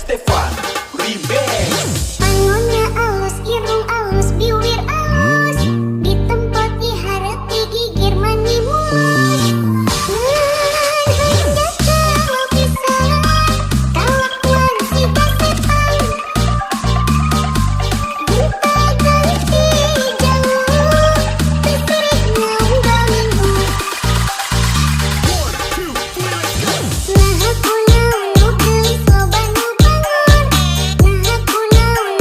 Stefan Remix. Angonnya alus, irung alus, biwir alus, di tempat dihareti gigir mani mulus. Hanya kalau bisa, kelakuan si kasetan. Minta ganti jauh, terseriknya enggak minggu. Nah aku naon nu gelis loba nu bangun. Nah aku naon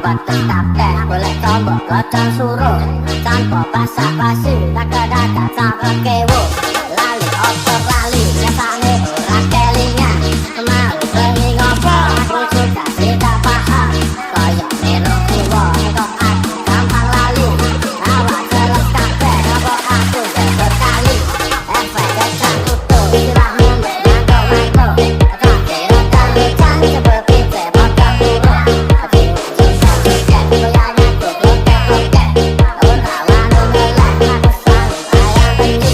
batas tapeh golek tombok godhong suruh tanpa basa-basi tak kedadak sampe kewo lali opo lali biasane ora kelingan mau bengi ngopo aku sudah tidak paham kaya melo kiwa kok aku gampang lali awak jelas kabeh apa aku jebol kali efek kecang kutu sirahmu mangkok-mangkok tak kira hujan sebab piye padha buruk aku susah sikit goyangnya tuh loket-loket ora wani melek aku selalu ayang benci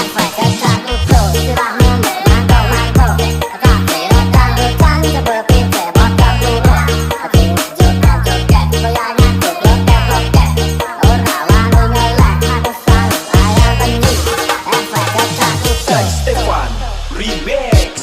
efek kecang kutu sirahmu mangkok-mangkok tak kira hujan sebab piye padha buruk aku joget-joget goyangnya tuh loket-loket ora wani melek aku selalu ayang benci efek kecang kutu Jai Stefan Remix.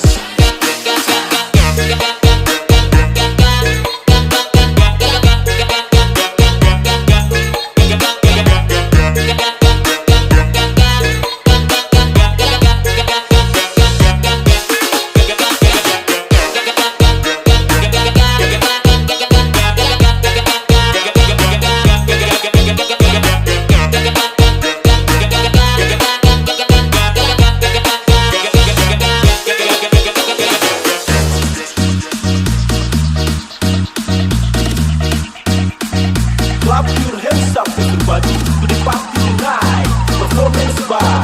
Clap your hands up everybody to the party tonight. Performance by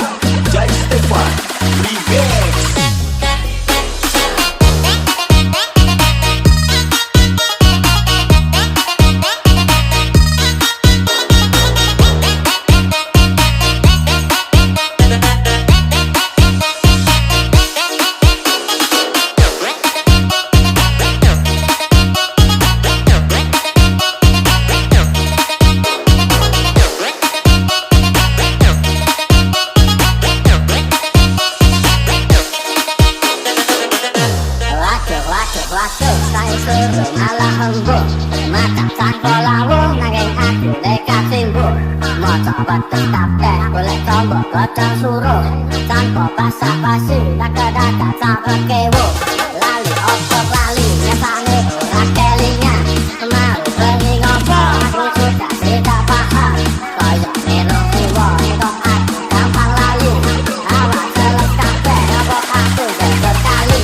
Jai Stefan Remix. Waduh, saya suruh malah embuk mata tanpa lawuh nanging aku nekat simbuk moco batas tapeh golek tombok godhong suruh tanpa basa-basi tak kedadak sampe kewo lali opo lali biasane ora kelingan mau bengi ngopo aku sudah tidak paham kaya melo kiwa kok aku gampang lali awak jelas kabeh apa aku jebol kali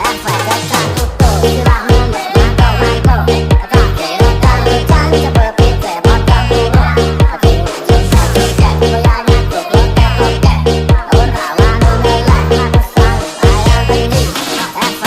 efek kecang kutu sirahmu mangkok-mangkok tak kira hujan sebab piye padha buruk aku susah sikit goyangnya tuh loket-loket ora wani melek aku selalu ayang benci efek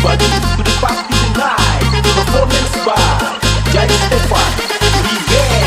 everybody to the party tonight. Performance by Jai Stefan Remix.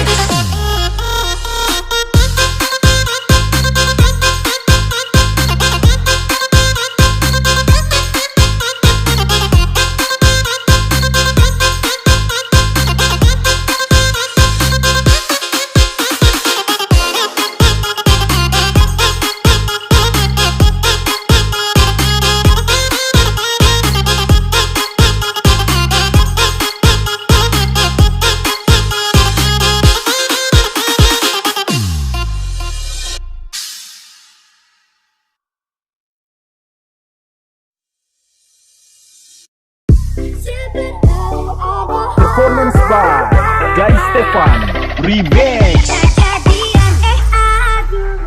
Performance by Jai Stefan Remix. Kejadian aduh,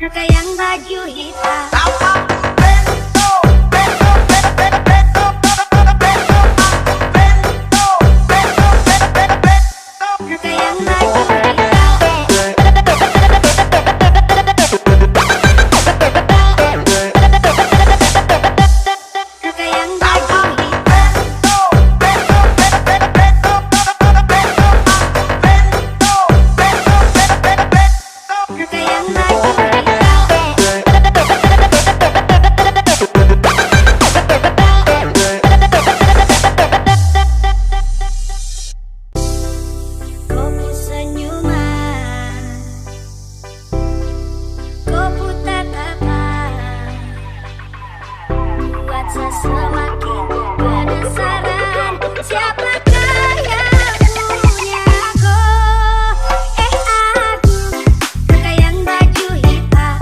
kakak yang baju hitam. Kakak yang baju semakin penasaran, siapakah yang punya aku? Aku, kakak yang baju hitam.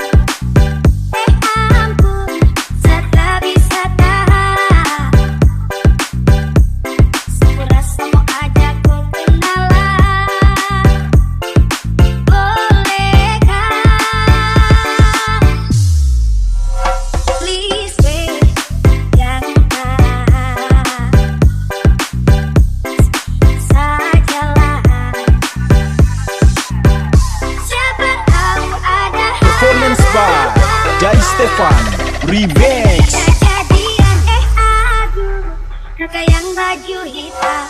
Ampun, setelah bisa tahan, sekurasa mau ajak ku kenalan. Bolehkah? Please wait. Performance by Jai Stefan Remix. Kejadian aduh, kakak yang baju hitam.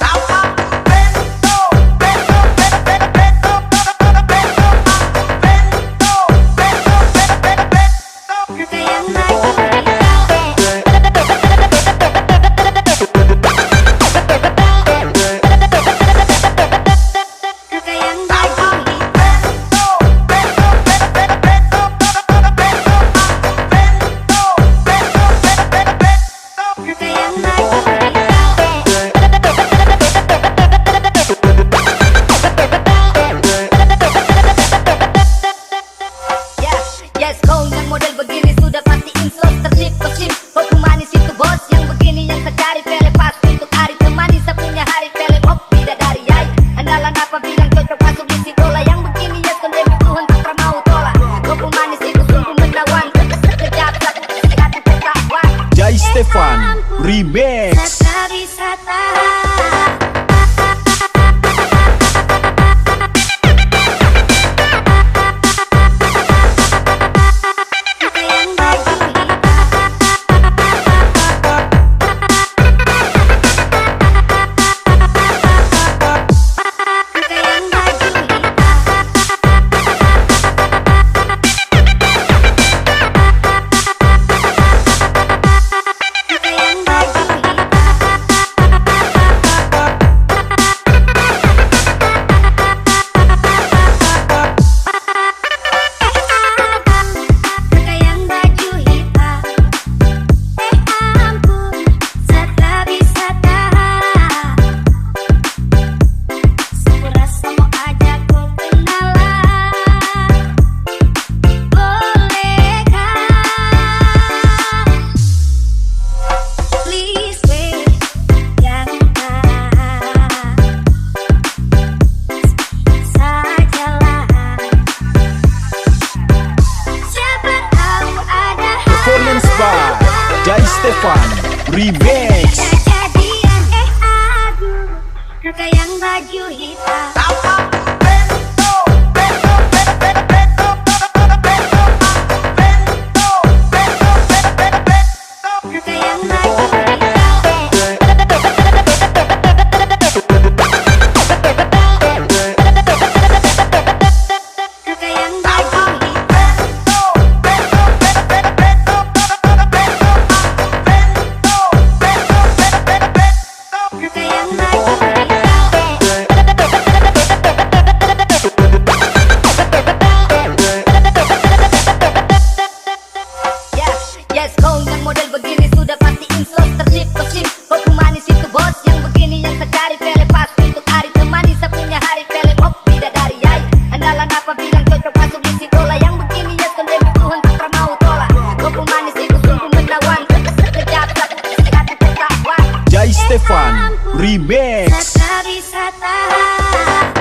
Kakak yang baju Jai Stefan Remix. tak bisa tahan. Kakak yang baju Jai Stefan Remix. Kejadian aduh, kakak yang baju hitam. Kakak yang baju hitam. Stefan Remix. Tak bisa tahan.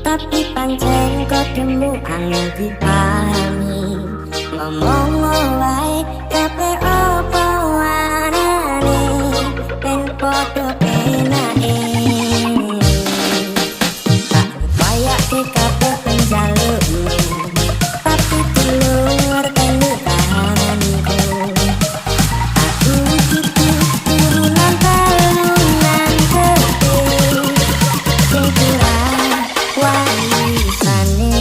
Tapi pancen kodemu angel dipahami. Ngomong wae kabeh apa warane ben padha penake. Tak bayake kabeh penjalukmu, tapi telur telu tahananku. Aku kudu turunan talunan gede sing kurang warisane.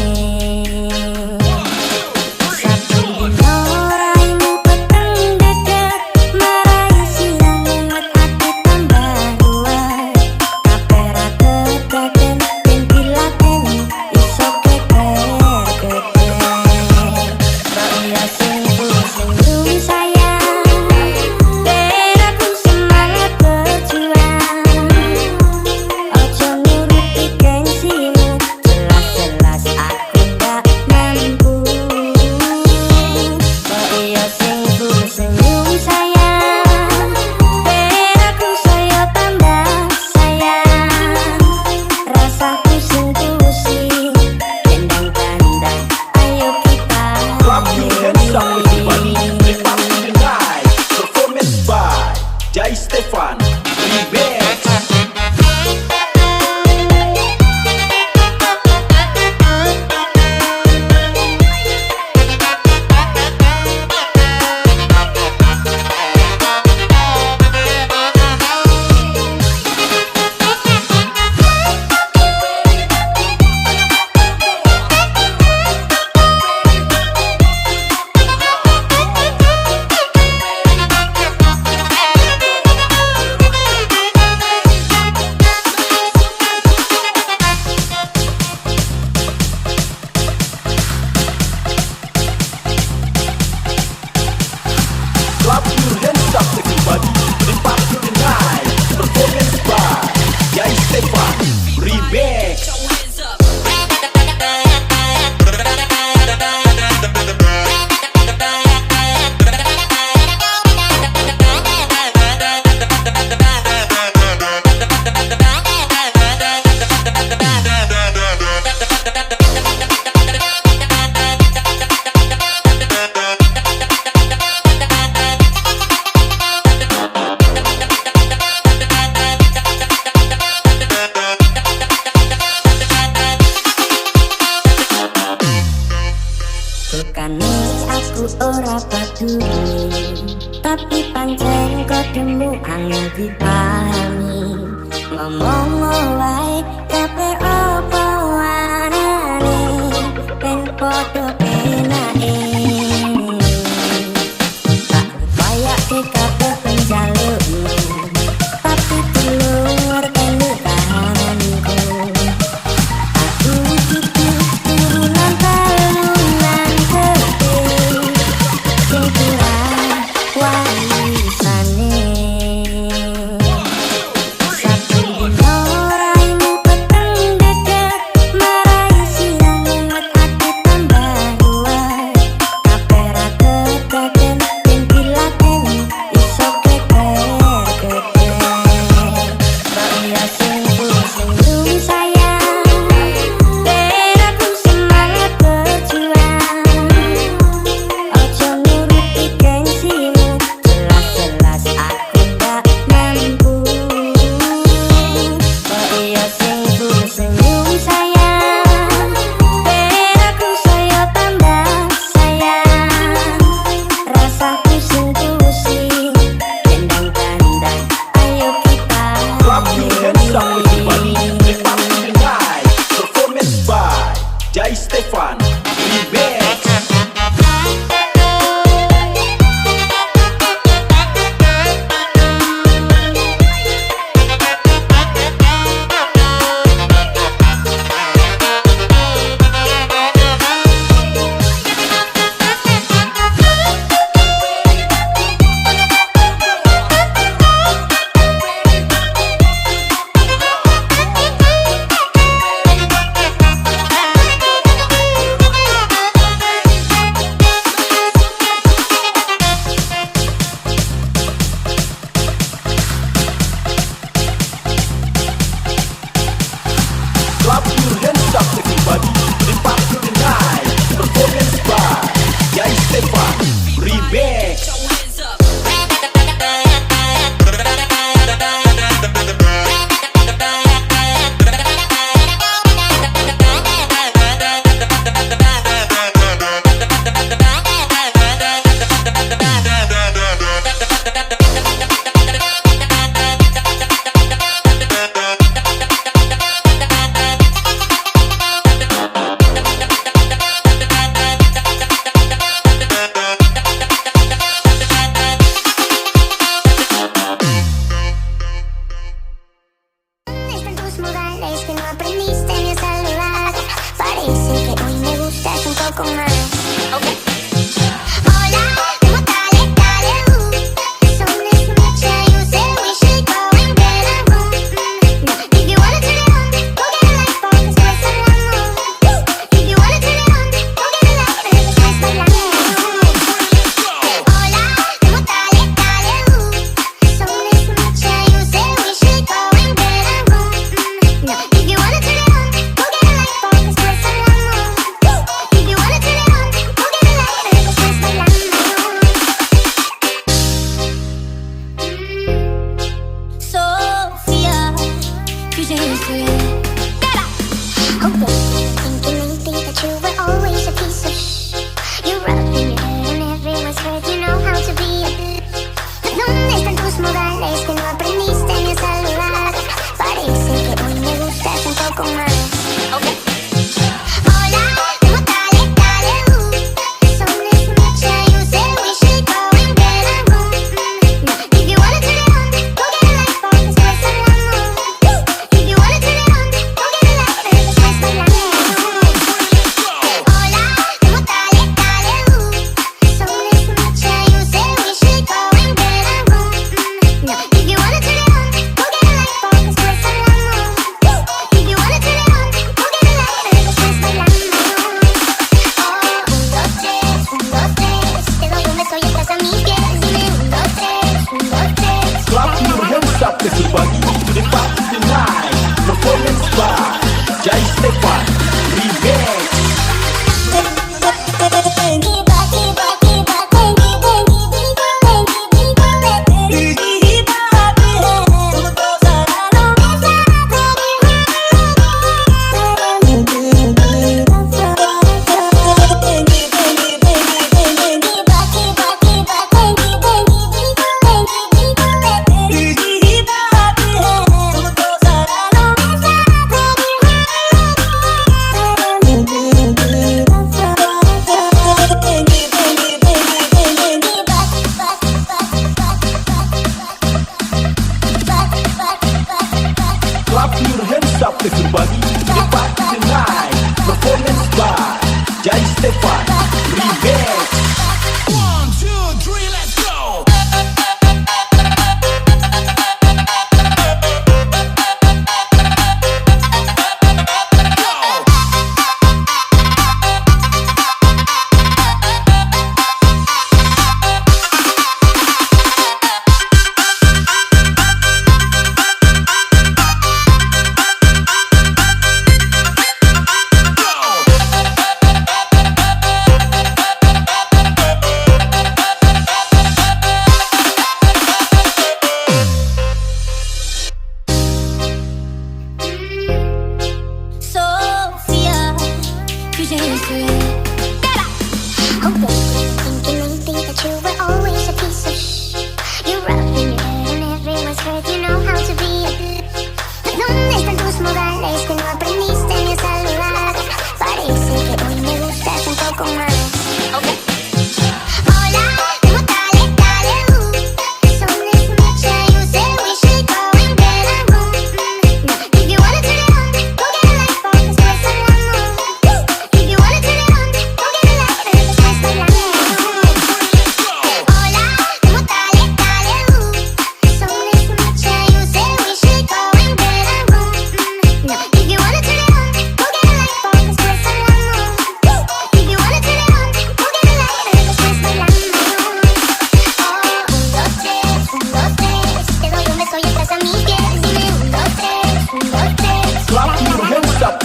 Satu dino raimu peteng dedet marai siang lewat ati tambah luas. Kabeh ra kedaden yen dilateni iso keker-keker. Kok iya sing senyum sayang ben aku semangat berjuang. Ojo nuruti gengsimu, jelas-jelas aku gak mampu. Kok iya sing senyum sayang ben aku saya tambah sayang. Rasaku sing pusing kendang-kendang, ayo kita Clap your hands up everybody. The party tonight. Performance by Jai Stefan Remix. Clap your hands up everybody. The party tonight. Performance by Jai Stefan Remix. Bukane aku ora peduli, tapi pancen kodemu angel dipahami. Ngomong wae kabeh apa warane ben padha penake. Tak bayake kabeh penjalukmu, tapi telur telu tahananku. Aku kudu turunan talunan gede sing kurang warisane. Satu dino raimu Stefan Remix. Clap your hands up everybody, the party tonight. Performance by Jai Stefan Remix. 1, 2, 3, let's go.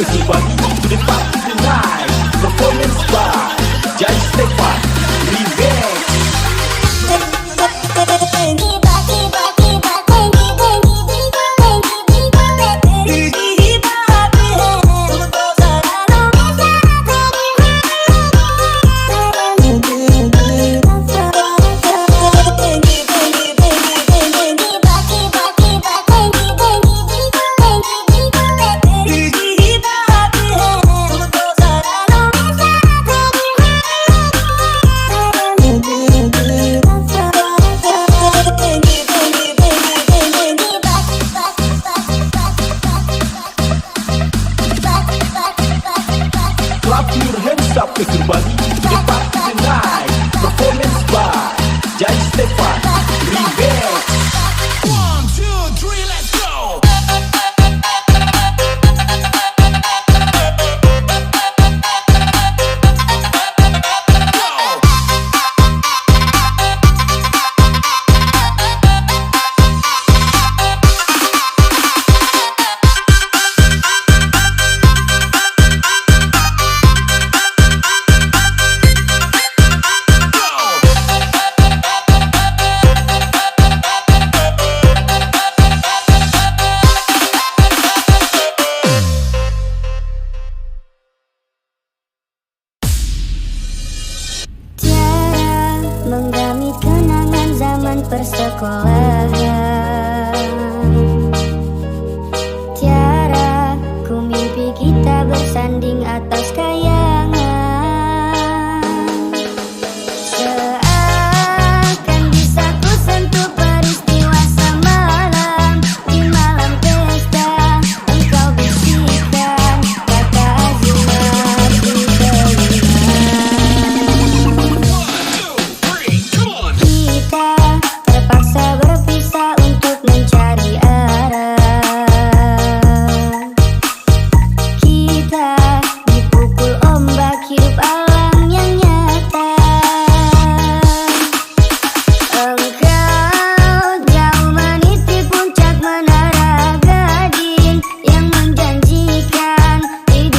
Everybody to the party tonight. Performance by Jai Stefan Remix. Clap your hands up everybody to the party tonight. Performance by Jai Stefan Remix. 1, 2, 3, let's go. Menggamit kenangan zaman persekolahan. Tiara ku mimpi kita bersanding atas kayangan. Seakan bisa ku sentuh peristiwa semalam. Di malam pesta engkau bisikan kata azimat di telinga. Kita terpaksa berpisah untuk mencari arah. Kita dipukul ombak hidup alam yang nyata. Engkau jauh meniti puncak menara Gading yang menjanjikan hidup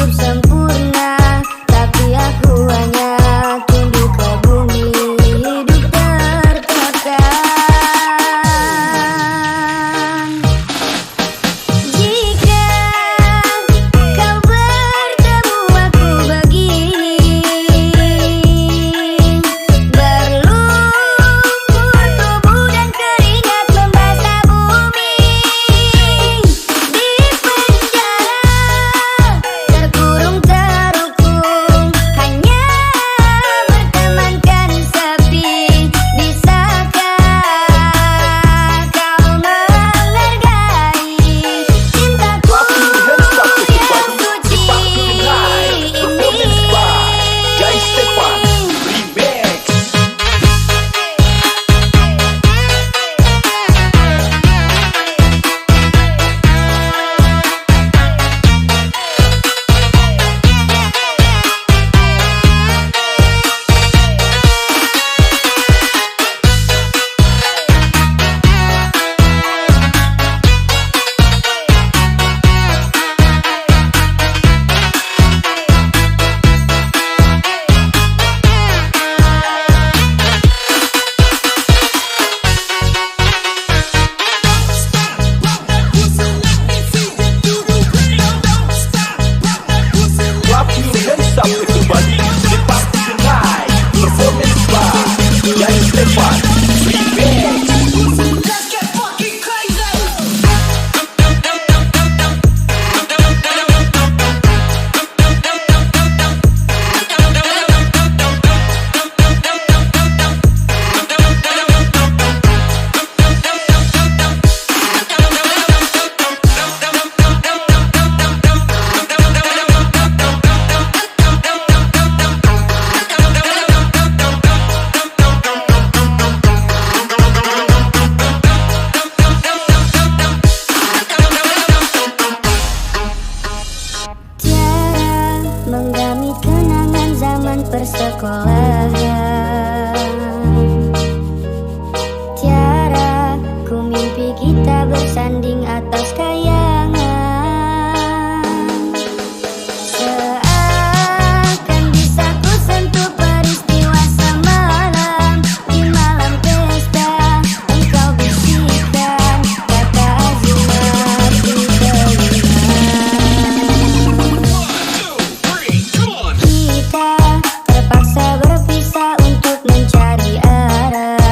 menggami kenangan zaman persekolahan. Tiara, ku mimpi kita bersanding atas kayangan. Seakan bisa ku sentuh peristiwa semalam. Di malam pesta engkau bisikan kata azimat di telinga. Kita terpaksa berpisah untuk mencari arah.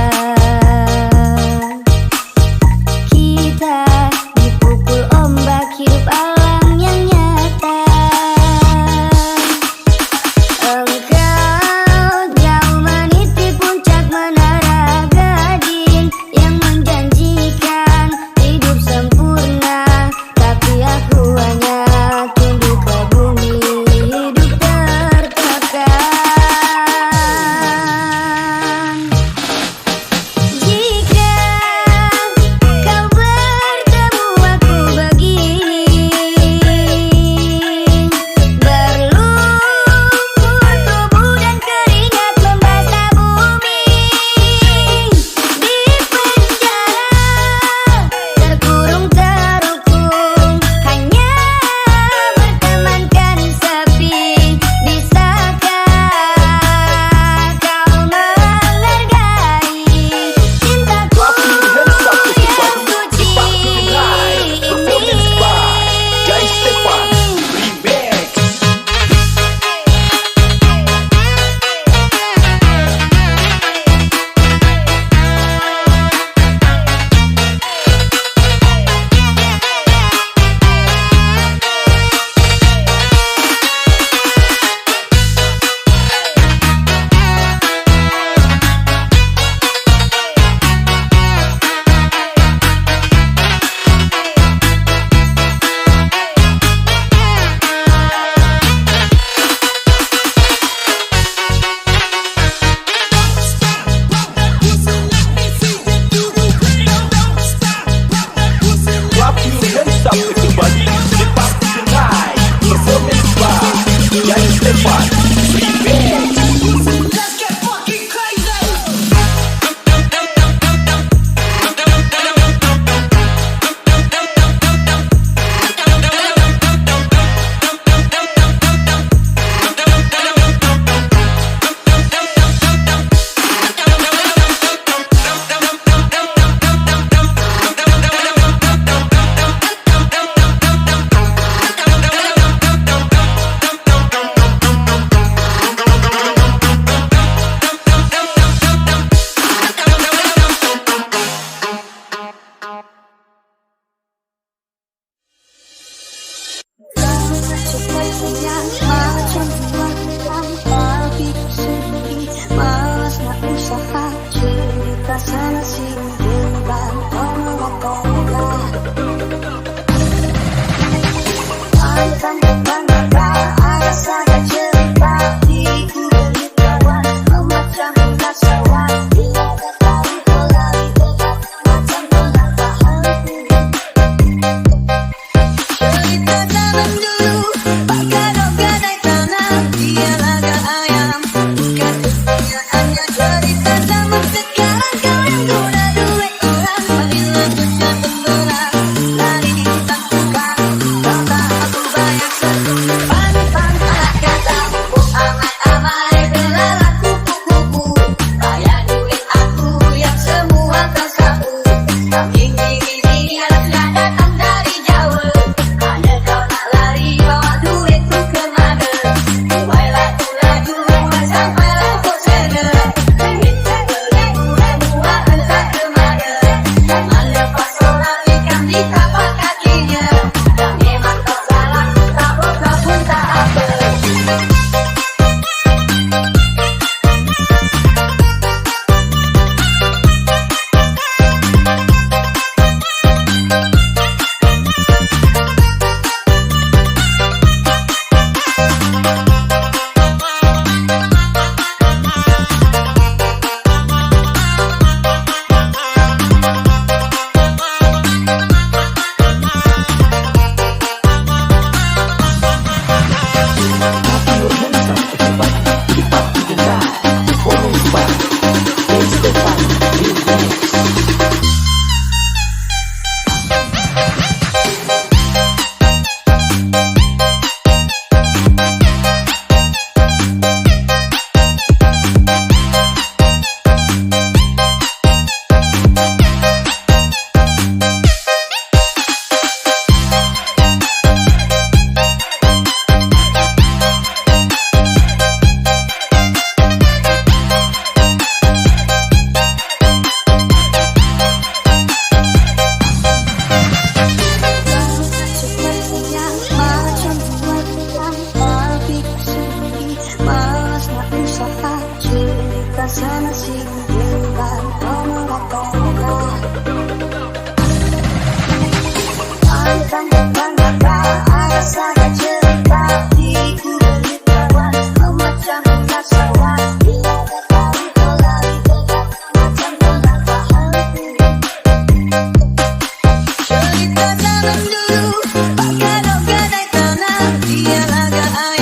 Kita dipukul ombak, hidup alam yang nyata. Engkau jauh meniti puncak menara Gading yang menjanjikan hidup sempurna, tapi aku hanya tunduk ke bumi, hidup tertekan. Jika kau bertemu aku begini, berlumpur tubuh dan keringat membasah bumi. Di penjara terkurung terhukum, hanya bertemankan sepi. Bisakah kau menghargai cintaku yang suci Performance by Jai Stefan Remix. Clap your hands up everybody, the party tonight. Performance by Jai Stefan Remix. Let's get fucking crazy. Malas nak usaha cerita sana sini dengan tolong-tolong. Akan kemana ada saja cerita hidupku dari kawan memacam kekacauan. Bila ketahui kau lari dekat macam menambah hati. Cerita zaman dulu, bahkan ogan sana sih biarkan ngomong kata-kata. Bangga ada saja cerita hatiku beritahuan semacam penasaran bila ketahui kau lagi dekat macam mengapa hatiku. Cerita zaman dulu pakai gadai tanah dia laga air.